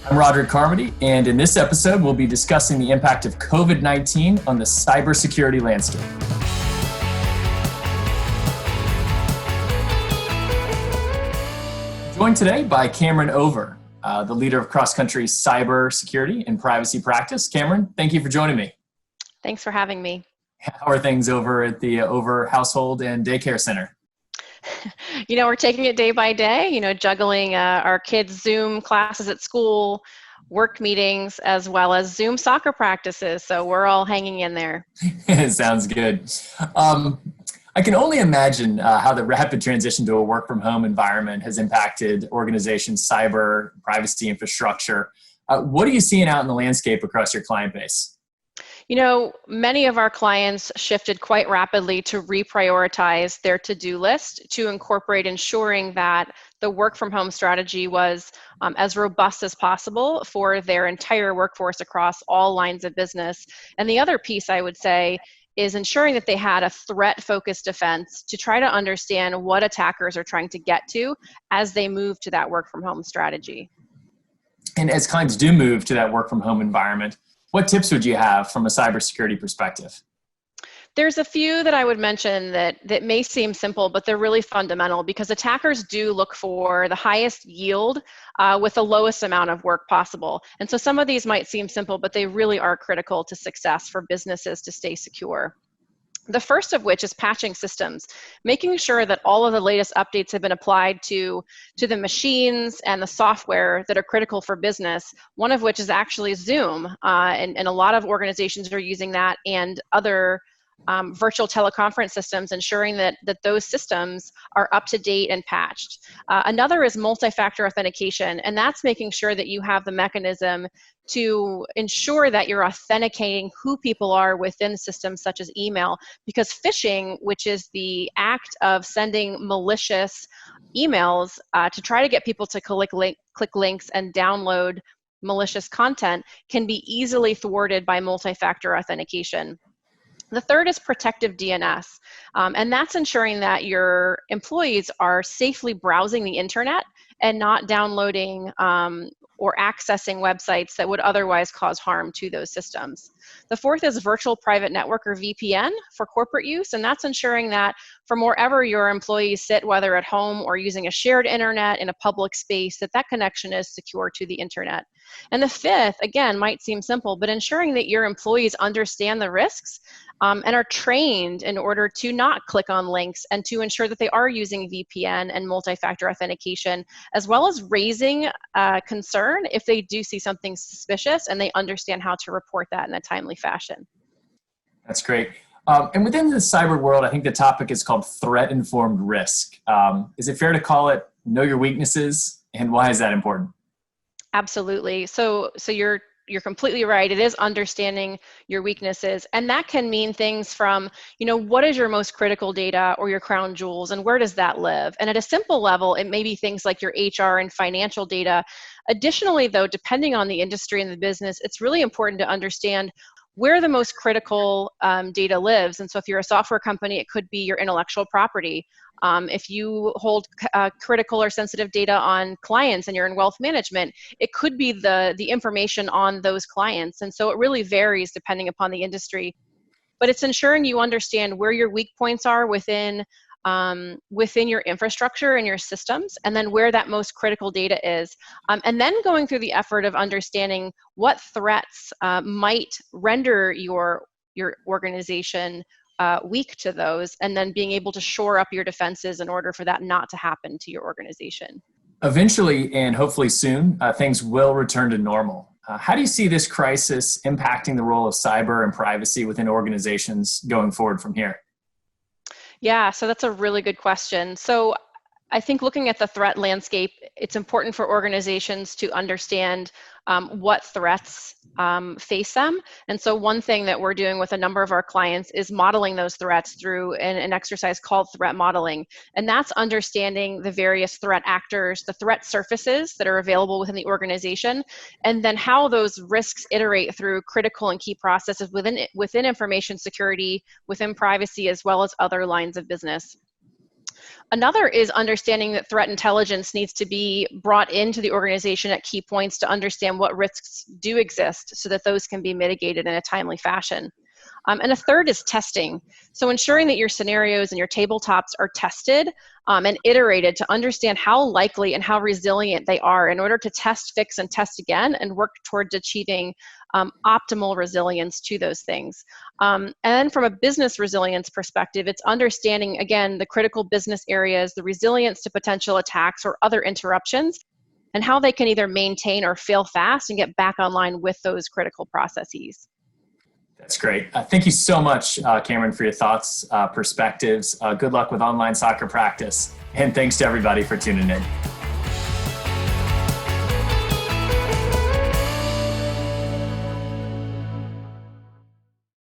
I'm Roderick Carmody, and in this episode, we'll be discussing the impact of COVID-19 on the cybersecurity landscape. Joined today by Cameron Over, the leader of cross-country cybersecurity and privacy practice. Cameron, thank you for joining me. Thanks for having me. How are things over at the Over Household and Daycare Center? We're taking it day by day, juggling our kids' Zoom classes at school, work meetings, as well as Zoom soccer practices. So we're all hanging in there. Sounds good. I can only imagine how the rapid transition to a work from home environment has impacted organizations' cyber privacy infrastructure. What are you seeing out in the landscape across your client base? Many of our clients shifted quite rapidly to reprioritize their to-do list to incorporate ensuring that the work from home strategy was as robust as possible for their entire workforce across all lines of business. And the other piece I would say is ensuring that they had a threat-focused defense to try to understand what attackers are trying to get to as they move to that work from home strategy. And as clients do move to that work from home environment, what tips would you have from a cybersecurity perspective? There's a few that I would mention that may seem simple, but they're really fundamental because attackers do look for the highest yield with the lowest amount of work possible. And so some of these might seem simple, but they really are critical to success for businesses to stay secure. The first of which is patching systems, making sure that all of the latest updates have been applied to the machines and the software that are critical for business, one of which is actually Zoom. And a lot of organizations are using that and other virtual teleconference systems, ensuring that those systems are up to date and patched. Another is multi-factor authentication, and that's making sure that you have the mechanism to ensure that you're authenticating who people are within systems such as email, because phishing, which is the act of sending malicious emails to try to get people to click links and download malicious content, can be easily thwarted by multi-factor authentication. The third is protective DNS, and that's ensuring that your employees are safely browsing the internet and not downloading or accessing websites that would otherwise cause harm to those systems. The fourth is virtual private network, or VPN, for corporate use, and that's ensuring that from wherever your employees sit, whether at home or using a shared internet in a public space, that connection is secure to the internet. And the fifth, again, might seem simple, but ensuring that your employees understand the risks and are trained in order to not click on links and to ensure that they are using VPN and multi-factor authentication, as well as raising concern if they do see something suspicious and they understand how to report that in a timely fashion. That's great. And within the cyber world, I think the topic is called threat-informed risk. Is it fair to call it know your weaknesses, and why is that important? Absolutely. So you're completely right. It is understanding your weaknesses, and that can mean things from, what is your most critical data or your crown jewels, and where does that live? And at a simple level, it may be things like your HR and financial data. Additionally, though, depending on the industry and the business, it's really important to understand where the most critical data lives. And so if you're a software company, it could be your intellectual property. If you hold critical or sensitive data on clients and you're in wealth management, it could be the information on those clients. And so it really varies depending upon the industry. But it's ensuring you understand where your weak points are within your infrastructure and your systems, and then where that most critical data is. And then going through the effort of understanding what threats might render your organization weak to those, and then being able to shore up your defenses in order for that not to happen to your organization. Eventually, and hopefully soon, things will return to normal. How do you see this crisis impacting the role of cyber and privacy within organizations going forward from here? Yeah, so that's a really good question. So I think looking at the threat landscape, it's important for organizations to understand what threats face them. And so one thing that we're doing with a number of our clients is modeling those threats through an exercise called threat modeling. And that's understanding the various threat actors, the threat surfaces that are available within the organization, and then how those risks iterate through critical and key processes within information security, within privacy, as well as other lines of business. Another is understanding that threat intelligence needs to be brought into the organization at key points to understand what risks do exist so that those can be mitigated in a timely fashion. And a third is testing. So ensuring that your scenarios and your tabletops are tested and iterated to understand how likely and how resilient they are in order to test, fix, and test again and work towards achieving optimal resilience to those things. And then from a business resilience perspective, it's understanding, again, the critical business areas, the resilience to potential attacks or other interruptions, and how they can either maintain or fail fast and get back online with those critical processes. That's great. Thank you so much, Cameron, for your thoughts, perspectives. Good luck with online soccer practice. And thanks to everybody for tuning in.